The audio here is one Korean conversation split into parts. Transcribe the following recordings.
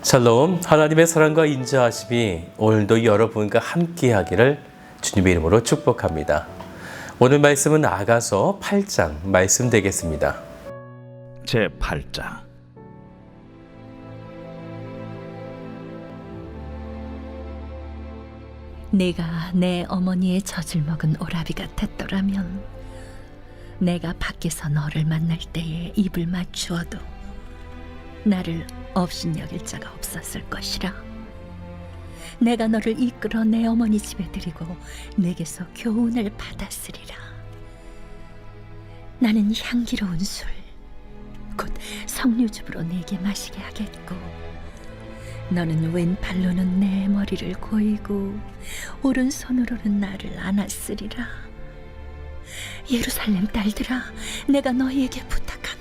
샬롬, 하나님의 사랑과 인자하심이 오늘도 여러분과 함께하기를 주님의 이름으로 축복합니다. 오늘 말씀은 아가서 8장 말씀 되겠습니다. 제8장. 내가 내 어머니의 젖을 먹은 오라비 같았더라면 내가 밖에서 너를 만날 때에 입을 맞추어도 나를 업신여길 자가 없었을 것이라. 내가 너를 이끌어 내 어머니 집에 들이고 내게서 교훈을 받았으리라. 나는 향기로운 술, 곧 석류즙으로 내게 마시게 하겠고, 너는 왼팔로는 내 머리를 고이고 오른손으로는 나를 안았으리라. 예루살렘 딸들아, 내가 너희에게 부탁한다.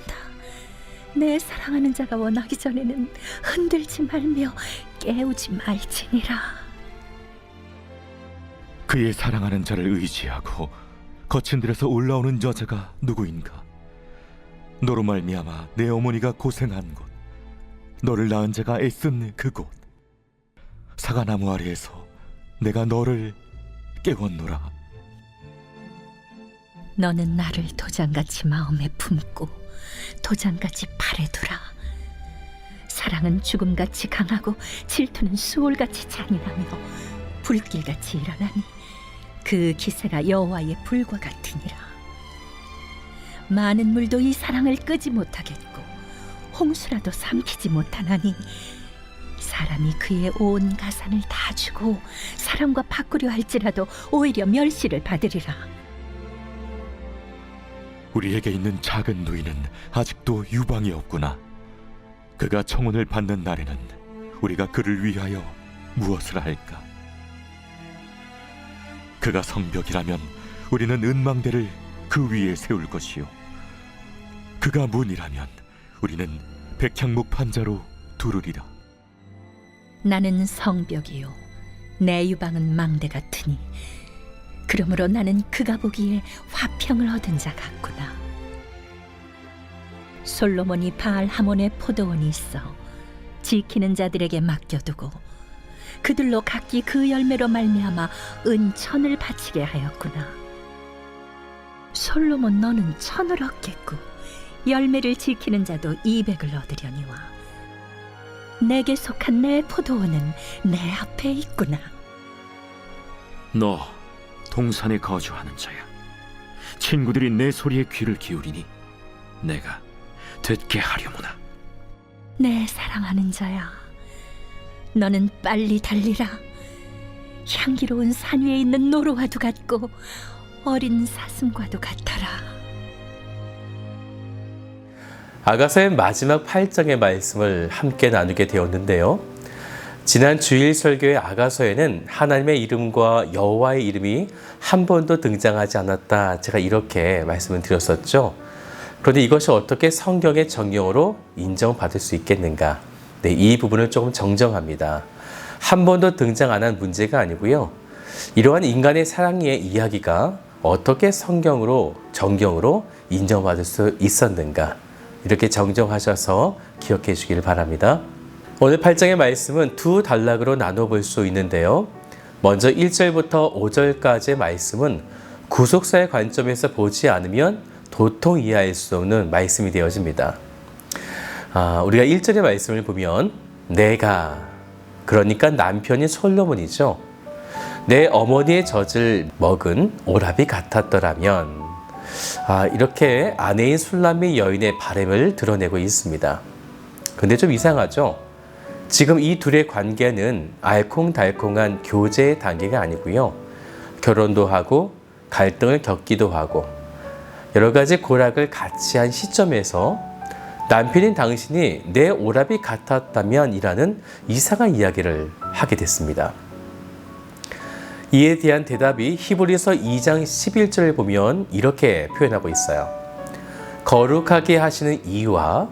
내 사랑하는 자가 원하기 전에는 흔들지 말며 깨우지 말지니라. 그의 사랑하는 자를 의지하고 거친 들에서 올라오는 여자가 누구인가? 너로 말미암아 내 어머니가 고생한 곳, 너를 낳은 자가 애쓴 그곳, 사과나무 아래에서 내가 너를 깨웠노라. 너는 나를 도장같이 마음에 품고 도장같이 팔에 두라. 사랑은 죽음같이 강하고 질투는 수올같이 잔인하며 불길같이 일어나니 그 기세가 여호와의 불과 같으니라. 많은 물도 이 사랑을 끄지 못하겠고 홍수라도 삼키지 못하나니 사람이 그의 온 가산을 다 주고 사랑과 바꾸려 할지라도 오히려 멸시를 받으리라. 우리에게 있는 작은 누이는 아직도 유방이 없구나. 그가 청혼을 받는 날에는 우리가 그를 위하여 무엇을 할까? 그가 성벽이라면 우리는 은망대를 그 위에 세울 것이요, 그가 문이라면 우리는 백향목 판자로 두르리라. 나는 성벽이요 내 유방은 망대 같으니 그러므로 나는 그가 보기에 화평을 얻은 자 같구나. 솔로몬이 바알 하몬의 포도원이 있어 지키는 자들에게 맡겨두고 그들로 각기 그 열매로 말미암아 은천을 바치게 하였구나. 솔로몬, 너는 천을 얻겠고 열매를 지키는 자도 200을 얻으려니와 내게 속한 내 포도원은 내 앞에 있구나. 너 동산에 거주하는 자야. 친구들이 내 소리에 귀를 기울이니 내가 듣게 하려무나. 내 사랑하는 자야, 너는 빨리 달리라. 향기로운 산 위에 있는 노루와도 같고 어린 사슴과도 같아라. 아가서의 마지막 8장의 말씀을 함께 나누게 되었는데요. 지난 주일 설교의 아가서에는 하나님의 이름과 여호와의 이름이 한 번도 등장하지 않았다, 제가 이렇게 말씀을 드렸었죠. 그런데 이것이 어떻게 성경의 정령으로 인정받을 수 있겠는가? 네, 이 부분을 조금 정정합니다. 한 번도 등장 안 한 문제가 아니고요, 이러한 인간의 사랑의 이야기가 어떻게 성경으로, 정경으로 인정받을 수 있었는가, 이렇게 정정하셔서 기억해 주길 바랍니다. 오늘 8장의 말씀은 두 단락으로 나눠볼 수 있는데요. 먼저 1절부터 5절까지의 말씀은 구속사의 관점에서 보지 않으면 도통 이해할 수 없는 말씀이 되어집니다. 우리가 1절의 말씀을 보면 내가, 그러니까 남편인 솔로몬이죠, 내 어머니의 젖을 먹은 오라비 같았더라면, 이렇게 아내인 술람미 여인의 바람을 드러내고 있습니다. 근데 좀 이상하죠? 지금 이 둘의 관계는 알콩달콩한 교제의 단계가 아니고요, 결혼도 하고 갈등을 겪기도 하고 여러 가지 고락을 같이 한 시점에서 남편인 당신이 내 오라비 같았다면 이라는 이상한 이야기를 하게 됐습니다. 이에 대한 대답이 히브리서 2장 11절을 보면 이렇게 표현하고 있어요. 거룩하게 하시는 이와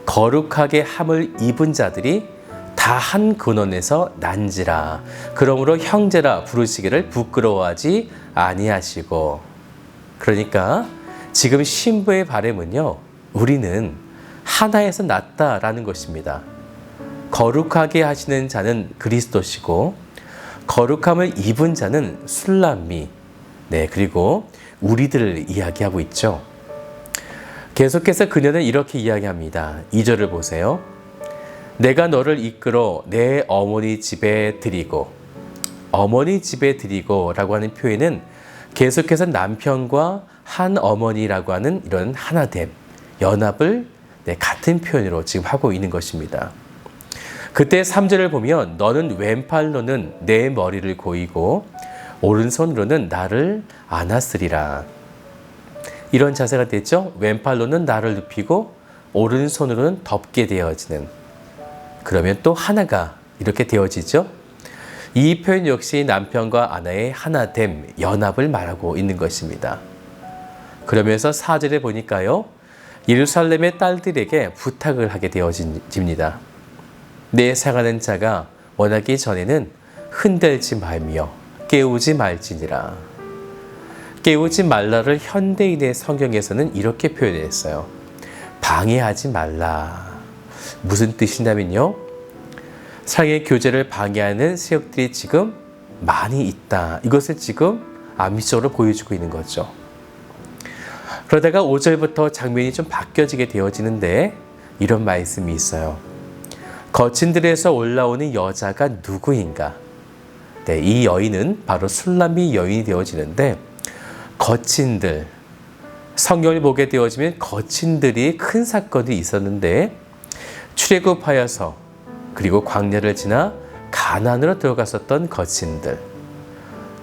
거룩하게 함을 입은 자들이 다 한 근원에서 난지라. 그러므로 형제라 부르시기를 부끄러워하지 아니하시고. 그러니까 지금 신부의 바람은요, 우리는 하나에서 났다라는 것입니다. 거룩하게 하시는 자는 그리스도시고 거룩함을 입은 자는 술람미, 그리고 우리들을 이야기하고 있죠. 계속해서 그녀는 이렇게 이야기합니다. 2절을 보세요. 내가 너를 이끌어 내 어머니 집에 드리고, 어머니 집에 드리고 라고 하는 표현은 계속해서 남편과 한 어머니라고 하는 이런 하나됨, 연합을 같은 표현으로 지금 하고 있는 것입니다. 그때 3절을 보면 너는 왼팔로는 내 머리를 고이고 오른손으로는 나를 안았으리라. 이런 자세가 됐죠. 왼팔로는 나를 눕히고 오른손으로는 덮게 되어지는, 그러면 또 하나가 이렇게 되어지죠. 이 표현 역시 남편과 아내의 하나됨, 연합을 말하고 있는 것입니다. 그러면서 4절에 보니까요, 예루살렘의 딸들에게 부탁을 하게 되어집니다. 내 사랑하는 자가 원하기 전에는 흔들지 말며 깨우지 말지니라. 깨우지 말라를 현대인의 성경에서는 이렇게 표현했어요. 방해하지 말라. 무슨 뜻이냐면요, 사랑의 교제를 방해하는 세력들이 지금 많이 있다. 이것을 지금 암시적으로 보여주고 있는 거죠. 그러다가 5절부터 장면이 좀 바뀌어지게 되어지는데 이런 말씀이 있어요. 거친 들에서 올라오는 여자가 누구인가? 이 여인은 바로 술람미 여인이 되어지는데, 거친들, 성경을 보게 되어지면 거친들이 큰 사건이 있었는데 출애굽하여서 그리고 광야를 지나 가나안으로 들어갔었던 거친들,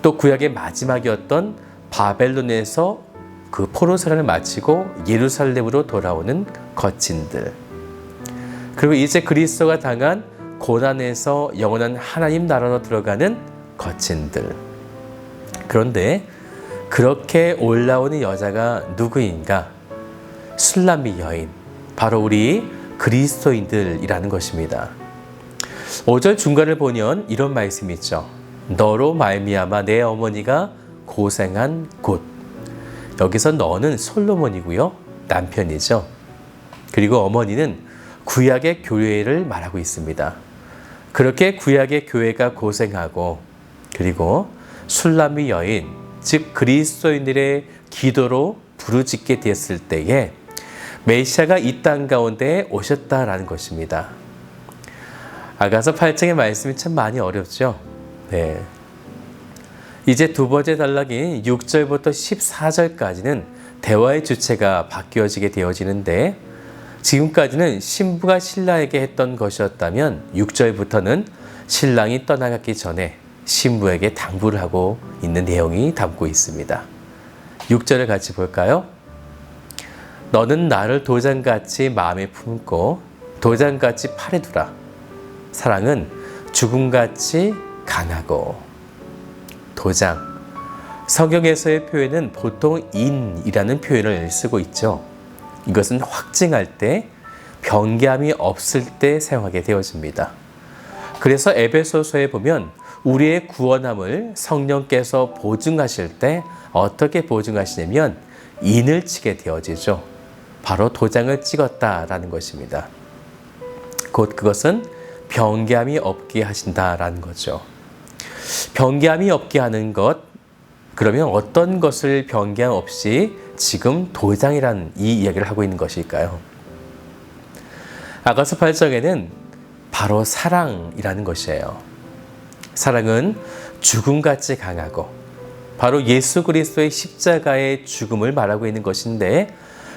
또 구약의 마지막이었던 바벨론에서 그 포로생활을 마치고 예루살렘으로 돌아오는 거친들, 그리고 이제 그리스도가 당한 고난에서 영원한 하나님 나라로 들어가는 거친들. 그런데 그렇게 올라오는 여자가 누구인가? 술람미 여인, 바로 우리 그리스도인들이라는 것입니다. 5절 중간을 보면 이런 말씀이 있죠. 너로 말미암아 내 어머니가 고생한 곳. 여기서 너는 솔로몬이고요, 남편이죠. 그리고 어머니는 구약의 교회를 말하고 있습니다. 그렇게 구약의 교회가 고생하고, 그리고 술람미 여인, 즉 그리스도인들의 기도로 부르짖게 됐을 때에 메시아가 이 땅 가운데 오셨다라는 것입니다. 아가서 8장의 말씀이 참 많이 어렵죠. 이제 두 번째 단락인 6절부터 14절까지는 대화의 주체가 바뀌어지게 되어지는데, 지금까지는 신부가 신랑에게 했던 것이었다면 6절부터는 신랑이 떠나가기 전에 신부에게 당부를 하고 있는 내용이 담고 있습니다. 6절을 같이 볼까요? 너는 나를 도장같이 마음에 품고 도장같이 팔에 두라. 사랑은 죽음같이 강하고. 도장, 성경에서의 표현은 보통 인이라는 표현을 쓰고 있죠. 이것은 확증할 때, 변개함이 없을 때 사용하게 되어집니다. 그래서 에베소서에 보면 우리의 구원함을 성령께서 보증하실 때 어떻게 보증하시냐면 인을 치게 되어지죠. 바로 도장을 찍었다라는 것입니다. 곧 그것은 변개함이 없게 하신다라는 거죠. 변개함이 없게 하는 것, 그러면 어떤 것을 변개함 없이 지금 도장이라는 이 이야기를 하고 있는 것일까요? 아가서 8장에는 바로 사랑이라는 것이에요. 사랑은 죽음같이 강하고, 바로 예수 그리스도의 십자가의 죽음을 말하고 있는 것인데,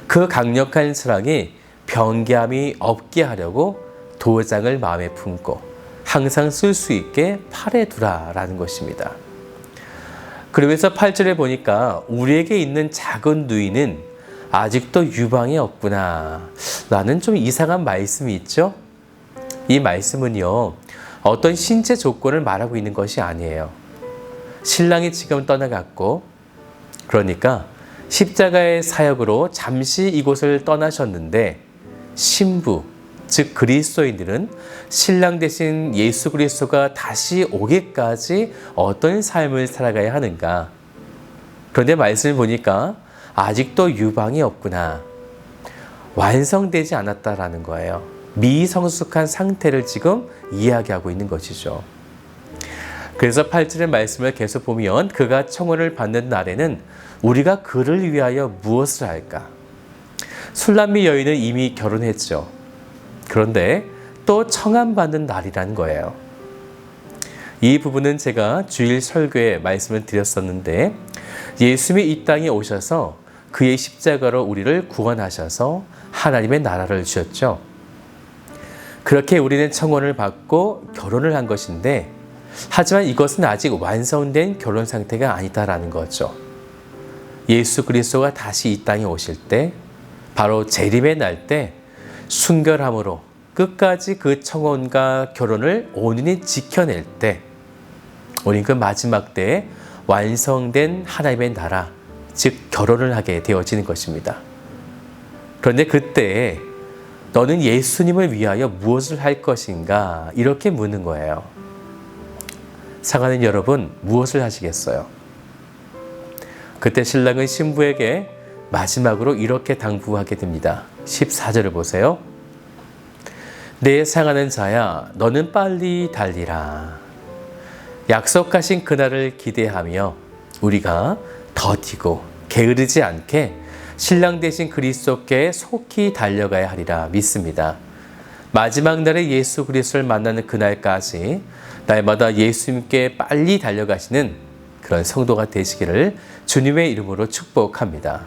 그 강력한 사랑이 변개함이 없게 하려고 도장을 마음에 품고 항상 쓸 수 있게 팔에 두라라는 것입니다. 그러면서 8절에 보니까 우리에게 있는 작은 누이는 아직도 유방이 없구나 라는 좀 이상한 말씀이 있죠. 이 말씀은요, 어떤 신체 조건을 말하고 있는 것이 아니에요. 신랑이 지금 떠나갔고, 그러니까 십자가의 사역으로 잠시 이곳을 떠나셨는데, 신부, 즉 그리스도인들은 신랑 대신 예수 그리스도가 다시 오기까지 어떤 삶을 살아가야 하는가. 그런데 말씀을 보니까 아직도 유방이 없구나, 완성되지 않았다라는 거예요. 미성숙한 상태를 지금 이야기하고 있는 것이죠. 그래서 8절의 말씀을 계속 보면 그가 청혼을 받는 날에는 우리가 그를 위하여 무엇을 할까? 술람미 여인은 이미 결혼했죠. 그런데 또 청함받는 날이라는 거예요. 이 부분은 제가 주일 설교에 말씀을 드렸었는데 예수님이 이 땅에 오셔서 그의 십자가로 우리를 구원하셔서 하나님의 나라를 주셨죠. 그렇게 우리는 청혼을 받고 결혼을 한 것인데 하지만 이것은 아직 완성된 결혼 상태가 아니다라는 거죠. 예수 그리스도가 다시 이 땅에 오실 때 바로 재림의 날 때 순결함으로 끝까지 그 청혼과 결혼을 온전히 지켜낼 때 우리는 그 마지막 때에 완성된 하나님의 나라, 즉 결혼을 하게 되어지는 것입니다. 그런데 그때 너는 예수님을 위하여 무엇을 할 것인가? 이렇게 묻는 거예요. 사랑하는 여러분, 무엇을 하시겠어요? 그때 신랑은 신부에게 마지막으로 이렇게 당부하게 됩니다. 14절을 보세요. 내 사랑하는 자야, 너는 빨리 달리라. 약속하신 그날을 기대하며 우리가 더디고 게으르지 않게 신랑 되신 그리스도께 속히 달려가야 하리라 믿습니다. 마지막 날에 예수 그리스도를 만나는 그날까지 날마다 예수님께 빨리 달려가시는 그런 성도가 되시기를 주님의 이름으로 축복합니다.